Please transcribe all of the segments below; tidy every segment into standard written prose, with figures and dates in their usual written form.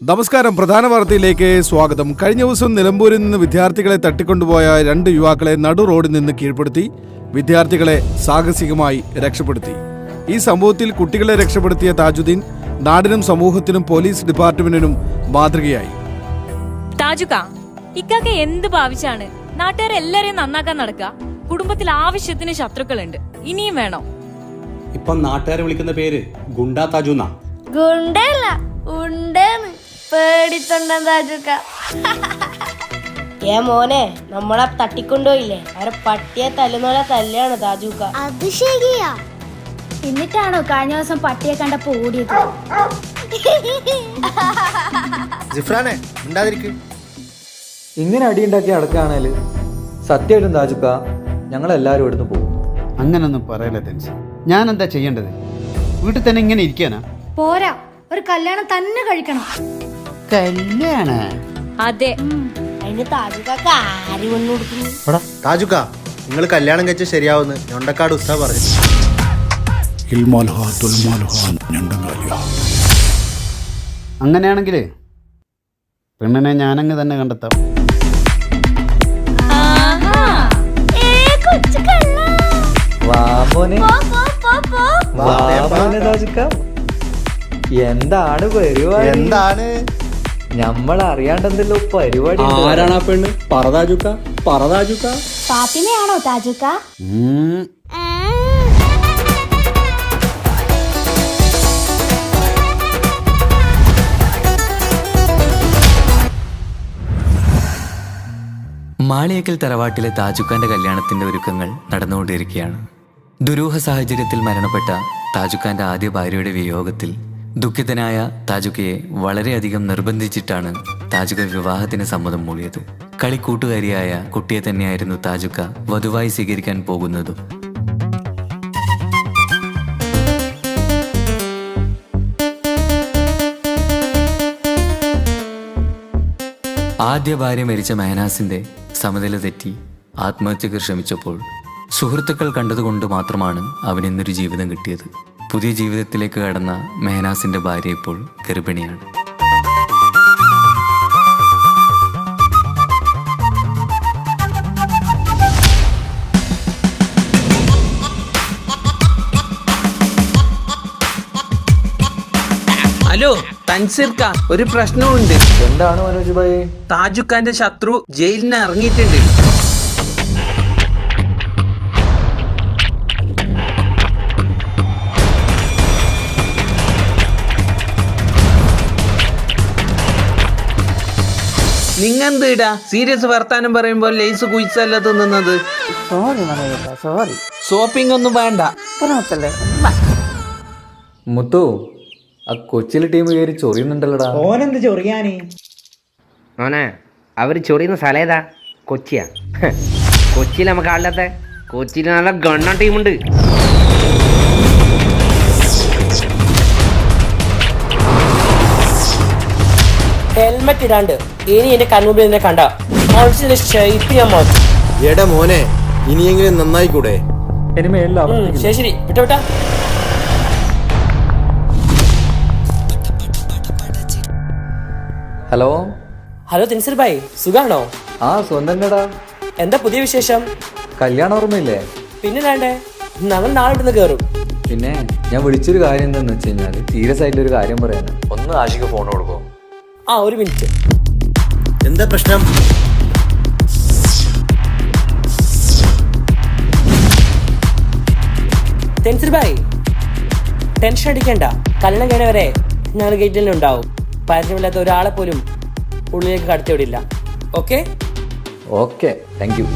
നമസ്കാരം. പ്രധാന വാർത്തയിലേക്ക് സ്വാഗതം. കഴിഞ്ഞ ദിവസം നിലമ്പൂരിൽ നിന്ന് വിദ്യാർത്ഥികളെ തട്ടിക്കൊണ്ടുപോയ 2 യുവാക്കളെ നടു റോഡിൽ നിന്ന് കീഴ്പ്പെടുത്തി വിദ്യാർത്ഥികളെ സാഹസികമായി രക്ഷപ്പെടുത്തി. ഈ സംഭവത്തിൽ കുട്ടികളെ രക്ഷപ്പെടുത്തിയ താജുദ്ദീൻ നാടിനും സമൂഹത്തിനും പോലീസ് ഡിപ്പാർട്ട്മെന്റിനും മാതൃകയായി. താജുക്ക, ഇക്കാക്ക് എന്ത് ഭാവിച്ചാണ് നാട്ടുകാരെല്ലാരെയും നന്നാക്കാൻ നടക്കുക? കുടുംബത്തിൽ ആവശ്യത്തിന് ശത്രുക്കളുണ്ട്, ഇനിയും വേണോ? ഇപ്പം നാട്ടുകാരെ വിളിക്കുന്ന പേര് ഗുണ്ടാ താജുന്നാ. ഗുണ്ടല്ല, ഉണ്ടെന്ന് പേടിത്തൊണ്ടൻ താജുക്ക. മോനെ, നമ്മളെ തട്ടിക്കൊണ്ടുപോയില്ലേ, അവരെ പട്ടിയെ തല്ലുന്നോലെ തല്ലാണ് താജുക്ക. അത് ശരിയാ. എന്നിട്ടാണോ കഴിഞ്ഞ ദിവസം പട്ടിയെ കണ്ടപ്പോ ഓടിയത്? ജിഫ്രാനെ ഉണ്ടാതിരിക്കും. ഇങ്ങനെ അടിയുണ്ടാക്കി അടക്കാണേല് സത്യമായിട്ടും താജുക്ക ഞങ്ങളെല്ലാവരും ഇവിടുന്ന് പോകും. അങ്ങനൊന്നും പറയല്ലേ തെൻസ്. ഞാൻ എന്താ ചെയ്യേണ്ടത്? വീട്ടിൽ തന്നെ ഇങ്ങനെ ഇരിക്കാനാ? പോരാ, ഒരു കല്യാണം തന്നെ കഴിക്കണം. കല്യാണ? അതെ. അതിന് താജുക്ക ആര് വന്നു കൊടുക്കുന്നു? താജുക്ക, നിങ്ങൾ കല്യാണം കഴിച്ച ശരിയാവുന്ന് ഞൊണ്ടക്കാട് ഉസ്താ പറഞ്ഞു. അങ്ങനെയാണെങ്കിലേ പെണ്ണിനെ ഞാനങ്ങ് തന്നെ കണ്ടെത്താം. താജുക്ക എന്താണ് പരിപാടി? എന്താണ് നമ്മൾ അറിയാണ്ടെന്തല്ലോ പരിപാടി. ആരാണ് ആ പെണ്ണ്? പറതാജുക്ക, പറതാജുക്ക. ഫാത്തിമയാണോ താജുക്ക? മാളിയേക്കൽ തറവാട്ടിലെ താജുക്കാന്റെ കല്യാണത്തിന്റെ ഒരുക്കങ്ങൾ നടന്നുകൊണ്ടിരിക്കുകയാണ്. ദുരൂഹ സാഹചര്യത്തിൽ മരണപ്പെട്ട താജുക്കാന്റെ ആദ്യ ഭാര്യയുടെ വിയോഗത്തിൽ ദുഃഖിതനായ താജുക്കയെ വളരെയധികം നിർബന്ധിച്ചിട്ടാണ് താജുക്ക വിവാഹത്തിന് സമ്മതം മൂളിയത്. കളിക്കൂട്ടുകാരിയായ കുട്ടിയെ തന്നെയായിരുന്നു താജുക്ക വധുവായി സ്വീകരിക്കാൻ പോകുന്നതും. ആദ്യ ഭാര്യ മരിച്ച മെഹനാസിന്റെ സമനില തെറ്റി ആത്മഹത്യക്ക് ശ്രമിച്ചപ്പോൾ സുഹൃത്തുക്കൾ കണ്ടതുകൊണ്ട് മാത്രമാണ് അവനിന്നൊരു ജീവിതം കിട്ടിയത്. പുതിയ ജീവിതത്തിലേക്ക് കടന്ന മെഹനാസിന്റെ ഭാര്യ ഇപ്പോൾ ഗർഭിണിയാണ്. ഹലോ തൻസീർക്ക, ഒരു പ്രശ്നമുണ്ട്. എന്താണ് മനോജ് ഭായി? താജുക്കാന്റെ ശത്രു ജയിലിന് ഇറങ്ങിയിട്ടുണ്ട്. നിങ്ങെന്തിടാ സീരിയസ് വർത്താനം പറയുമ്പോൾ ലേസ് കുയിച്ചല്ല തിന്നുന്നത്? സോറി. ഷോപ്പിംഗ് ഒന്നും വേണ്ട. മുത്തു, ആ കൊച്ചിയിലെ ടീം കയറി ചൊറിയുന്നുണ്ടല്ലോടാ. ഓനെന്ത് ചൊറിയാന്? മോനെ, അവർ ചൊറിയുന്ന സ്ഥലം ഏതാ? കൊച്ചിയാ? കൊച്ചിയിൽ നമുക്ക് ആളില്ലാത്ത? കൊച്ചിയിൽ നല്ല ഗണ്ണ ടീമുണ്ട്. ഹെൽമെറ്റ് ഇടാണ്ട് ഇനി എന്റെ കണ്ണൂരിൽ എന്നെ കണ്ട ഷേപ്പ് ഞാൻ മാറ്റും. എടാ മോനെ, ഇനിയെങ്കിലും നന്നായിക്കൂടെ? ശരി ശരി, വിട്ട. ഹലോ ഹലോ തെൻസീർ ഭായ്, സുഖാണോ? ആ സ്വന്തം. എന്താ പുതിയ വിശേഷം? കല്യാണം ഓർമ്മയില്ലേ? പിന്നെ വേണ്ടേ, ഞങ്ങൾ നാളെ ഇവിടുന്ന് കയറും. പിന്നെ ഞാൻ വിളിച്ചൊരു കാര്യം എന്താന്ന് വെച്ച് കഴിഞ്ഞാല് സീരിയസ് ആയിട്ടൊരു കാര്യം പറയാനാ. ഒന്ന് ആഷിക്ക് ഫോൺ കൊടുക്കോ? ആ, ഒരു മിനിറ്റ്. എന്താ പ്രശ്നം? തെൻസീർ ഭായ്, ടെൻഷൻ അടിക്കണ്ട. കല്യാണം കഴിഞ്ഞ വരെ ഞങ്ങൾ ഗേറ്റിൽ തന്നെ ഉണ്ടാവും. പരിചയമില്ലാത്ത ഒരാളെ പോലും ഉള്ളിലേക്ക് കടത്തിവിടില്ല. ഓക്കെ? Okay, thank you.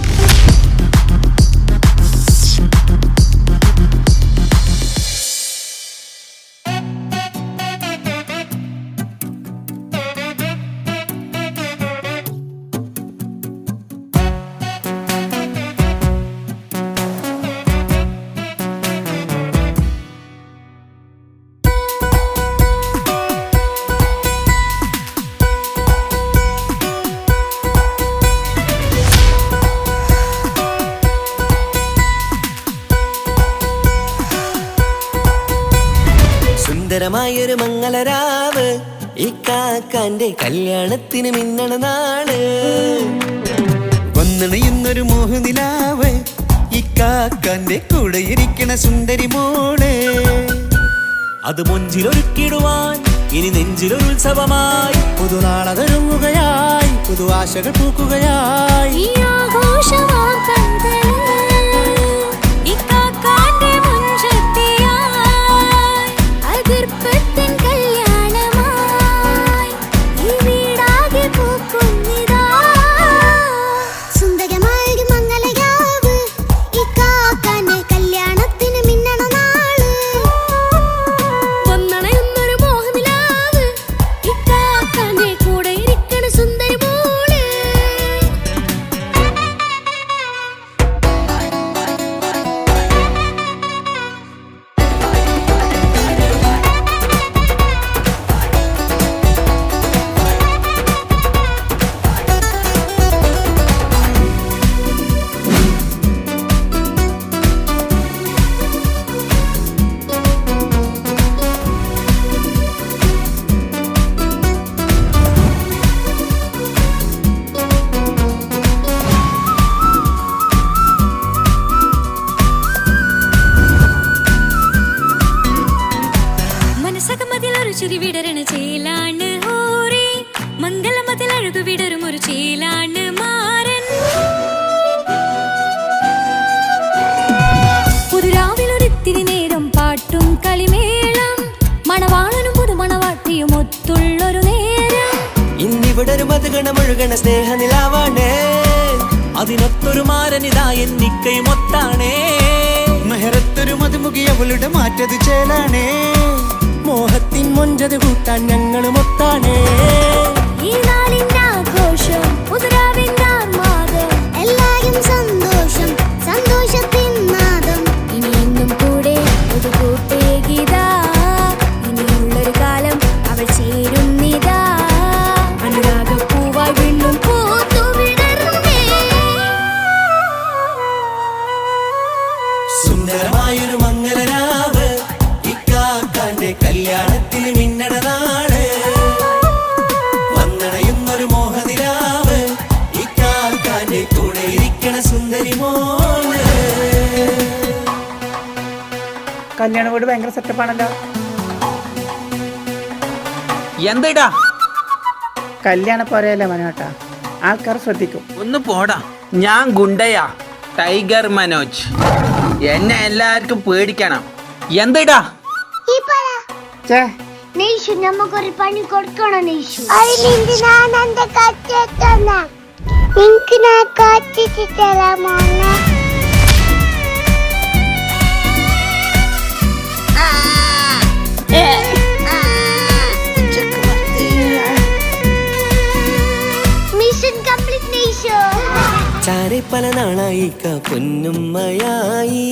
ഇക്കാക്കാന്റെ കല്യാണത്തിന് മിന്നണ നാള് വന്നണയുന്നൊരു മോഹനിലാവ് ഇക്കാക്കാന്റെ കൂടെ ഇരിക്കണ സുന്ദരി മോള് അത് മൊഞ്ചിലൊരുക്കിടുവാൻ ഇനി നെഞ്ചിലൊരു ഉത്സവമായി പുതുനാളതൊരുങ്ങുകയായി പുതു ആശകൾ പൂക്കുകയായി ഈ ആഘോഷമാം പന്തലിൽ ഇക്കാക്കാന്റെ മുൻചെത്തിയായി അതിർപ്പത്തിൻ കല്യാണമായി ഈ വീടാകെ പൂക്കുന്നിതാ സുന്ദരമായൊരു മംഗലയാവ് ഇക്കാക്കാന്റെ കല്യാണത്തിന് മിന്നണ നാള് വന്നണയുന്നൊരു മോഹനിലാവ് ഇക്കാക്കാന്റെ കൂടെ ഇരിക്കണ സുന്ദരി മോള് മനസ്സകമതിലൊരു ചിരി വിടരണ ചേലാണ് ഹോറി മംഗളമതിൽ അഴുതു വിടരും ഒരു ചേലാണ് മാരൻ പുതുരാവിലൊരിത്തിരി നേരം പാട്ടും കളിമേളം മണവാളനും പുതുമണവാട്ടിയും ഒത്തുള്ളൊരു നേരം ഇന്നിവിടെ ഒരു മധുഗണമൊഴുകണ സ്നേഹനിലാവാണേ അതിനൊത്തൊരു മാരനിതാ എന്നിക്കൈമൊത്താണേ മെഹറത്തൊരു മധുമുഖി അവളുടെ മാറ്റത് ചേലാണേ മോഹത്തിൻ മൊഞ്ചത് കൂട്ടാൻ ഞങ്ങളും ഒത്താണേ ഈ നാളിന്റെ ആഘോഷം പുതുരാവിന്റെ ആർമാദം എല്ലാരും സന്തോഷം സന്തോഷത്തിൻ നാദം ഇനി എന്നും കൂടെ ഒരു കൂട്ടേകിതാ ഇനിയുള്ളൊരു കാലം അവൾ ചേരുന്നിതാ അനുരാഗപ്പൂവായി വീണ്ടും പൂത്തുവിടരുന്നേ സുന്ദരമായൊരു മംഗലരാവ് ഇക്കാക്കാന്റെ കല്യാണത്തിന് മിന്നണ നാള് വന്നണയുന്നൊരു മോഹനിലാവ് ഇക്കാക്കാന്റെ കൂടെ ഇരിക്കണ സുന്ദരി മോള് കല്യാണ വീട് ഭയങ്കര സെറ്റപ്പാണല്ലോ. എന്തിടാ കല്യാണ പോരയല്ലേ മനോട്ടാ, ആൾക്കാർ ശ്രദ്ധിക്കും. ഒന്ന് പോടാ, ഞാൻ ഗുണ്ടയാ, ടൈഗർ മനോജ്. എന്നെ എല്ലാവർക്കും പേടിക്കണം. എന്തിടാ നെയ്ഷു നമുക്കൊരു പണി കൊടുക്കണം നെയ്ഷു അതിലെന്തിനാണ് എന്റെ കച്ചെത്തുന്ന എനിക്ക് ഞാൻ കച്ചിട്ട് തരാമോന്നെ മിഷൻ കംപ്ലീറ്റ് നെയ്ഷു ചാരെ പല നാളായിക്ക പൊന്നുമ്മയായി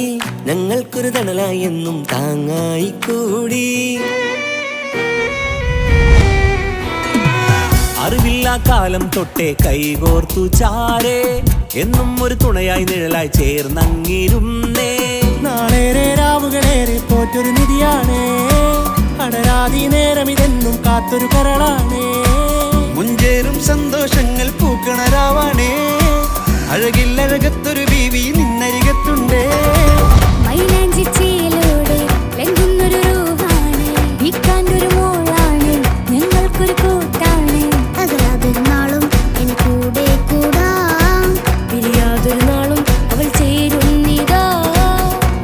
ഞങ്ങൾക്കൊരു തണലായി എന്നും താങ്ങായി കൂടി അറിവില്ല കാലം തൊട്ടേ കൈകോർത്തു ചാരേ എന്നും ഒരു തുണയായി നിഴലായി ചേർന്നങ്ങിരുന്നേ നാളേറെ രാവുകളേറെ പോറ്റൊരു നിധിയാണേ അടരാതി നേരം ഇതെന്നും കാത്തൊരു കരളാണേ മുഞ്ചേറും സന്തോഷങ്ങൾ പൂക്കണരാവാണേ അഴകില്ലഴകത്തൊരു ബീവി നിന്നരികത്തുണ്ടേ മൈലാഞ്ചി ചേലോടെ ലംഘുന്നൊരു രൂപാണ് ഇക്കാണ്ടൊരു മോളാണ് ഞങ്ങൾക്കൊരു കൂട്ടാണ് അകലാതൊരു നാളും എന്നെ കൂടെ കൂടാം പിരിയാതൊരു നാളും അവൾ ചേരുന്നിതാ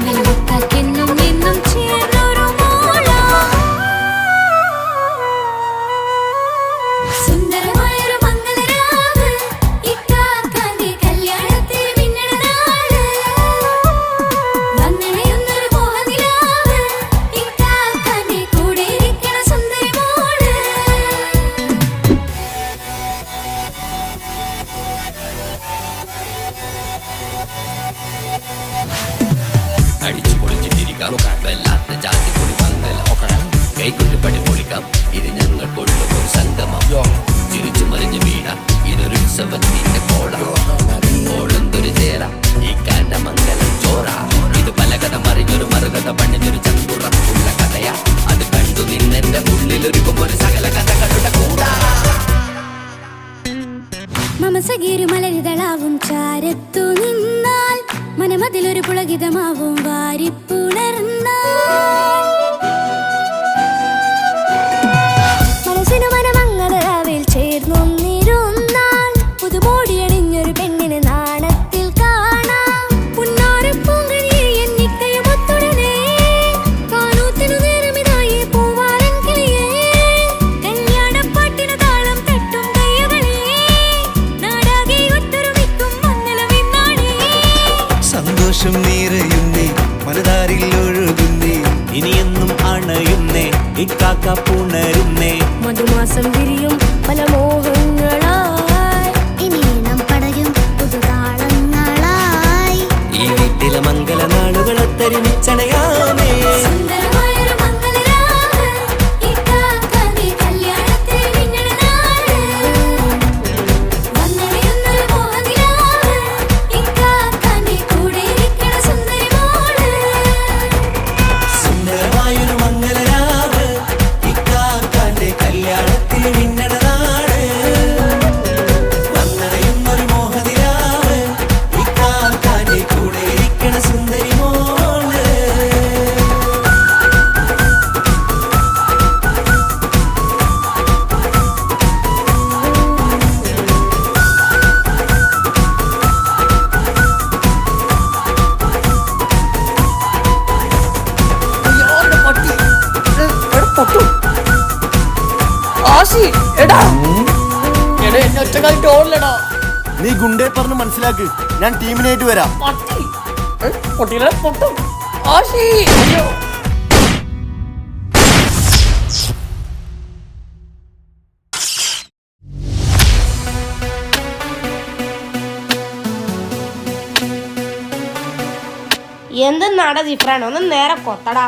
വെള്ളക്കാക്കെന്നും എന്നും ചേർന്നൊരു മോള അഴകേരു മലരിതളാവും ചാരത്തു നിന്നാൽ മനമതിലൊരു പുളകിതമാവും വാരിപ്പുണർന്നാൽ മനസ്സിനു മനമങ്ങതരാവിൽ ചേർന്നൊന്നിരുന്നാൽ പുതുമോടിയണിഞ്ഞൊരു പെണ്ണിന് നാണത്തിൽ കാണാം പുന്നാരപ്പൂങ്കണിയെ എണ്ണിക്കയുമൊത്തുടനെ കാനൂത്തിനു നേരമിതായി പൂവാലൻ കിളിയേ കല്യാണപ്പാട്ടിന് താളം തട്ടും കയ്യുകളെ നാടാകെ ഒത്തൊരുമിക്കും മംഗളമെന്നാണേ സന്തോഷം നിറയുന്നേ മനതാരിൽ ഒഴുകുന്നേ ഇനിയെന്നും അണയുന്നേ ഇക്കാക്ക പുണരുന്നേ മധുമാസം വിരിയും പല മോഹങ്ങളായി ഇനി നാം പടരും പുതുതാളങ്ങളായി ഈ വീട്ടിലെ മംഗള നാളുകൾ ഒത്തൊരുമിച്ചണയാമേ സുന്ദരമായൊരു മംഗളരാവ് ഇക്കാക്കാന്റെ കല്യാണത്തിൽ മിന്നണ നാള് വന്നണിയുന്നൊരു മോഹനിലാവ് ഇക്കാക്കാന്റെ കൂടെ ഇരിക്കണ സുന്ദരി മോള് സുന്ദരമായൊരു മംഗളരാവ് ഇക്കാക്കാന്റെ കല്യാണത്തിൽ മിന്നണ നാട് വന്നണയുന്നൊരു മോഹനിലാവ് ഇക്കാക്കാന്റെ കൂടെ ഇരിക്കണ സുന്ദരി മോള് നീ ഗുണ്ടേ പറഞ്ഞ് മനസ്സിലാക്ക്, ഞാൻ ടീമിനായിട്ട് വരാം. എന്തെന്നാടാ ജിഫ്രാൻ ഒന്ന് നേരെ കൊത്തടാ.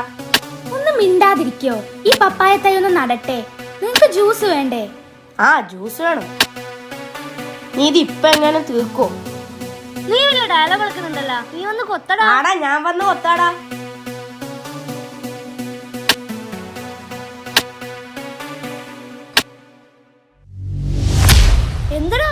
ഒന്ന് മിണ്ടാതിരിക്കോ? ഈ പപ്പായ തൈ ഒന്ന് നടട്ടെ. നിങ്ങക്ക് ജ്യൂസ് വേണ്ടേ? ആ ജ്യൂസ് വേണം. നീ ഇത് ഇപ്പൊ എങ്ങനെ തീർക്കോ? നീ വലിയ ഡയലോഗ് കളിക്കുന്നുണ്ടല്ലോ, നീ ഒന്ന് കൊത്തടാ. ആടാ ഞാൻ വന്ന് കൊത്താടാ. എന്തടാ?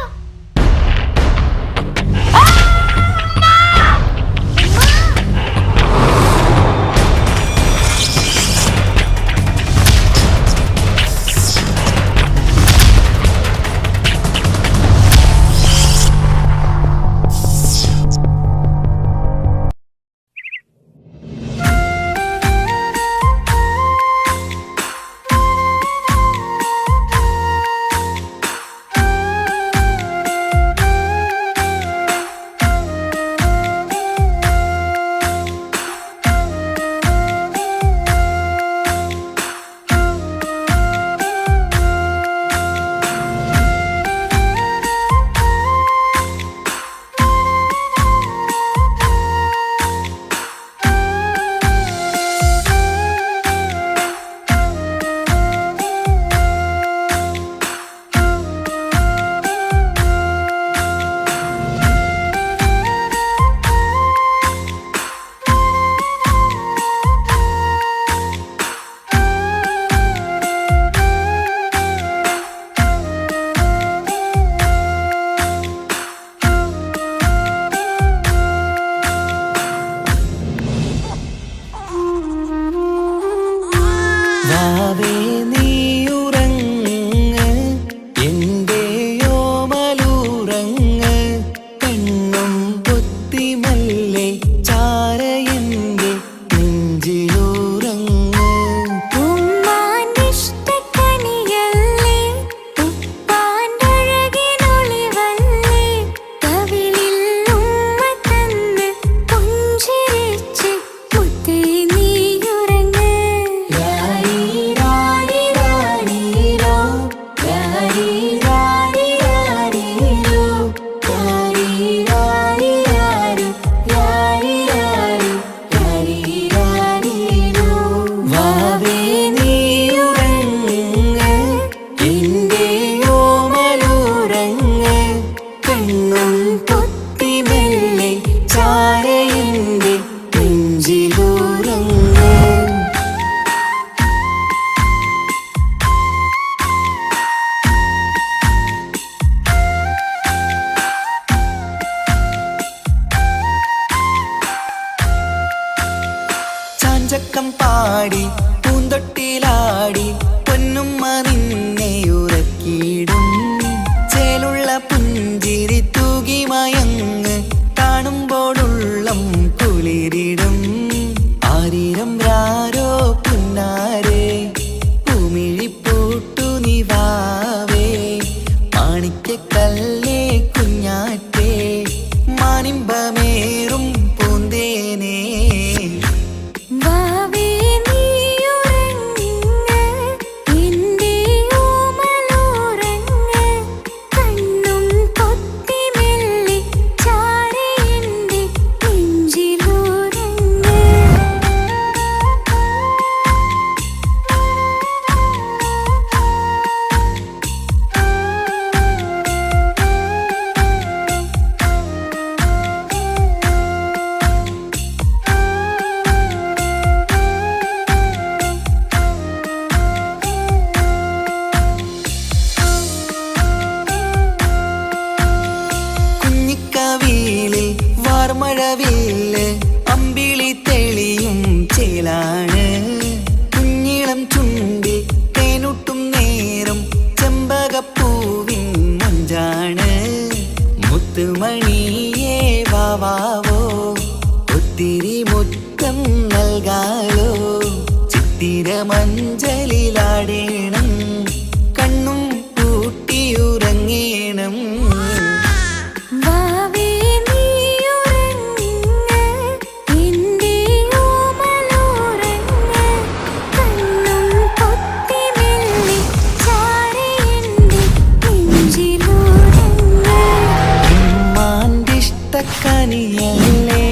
കനിയല്ലേ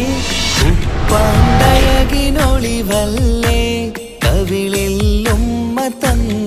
പണ്ടഴകിനൊളിവല്ലേ കവിളിൽ ഉമ്മ തന്ന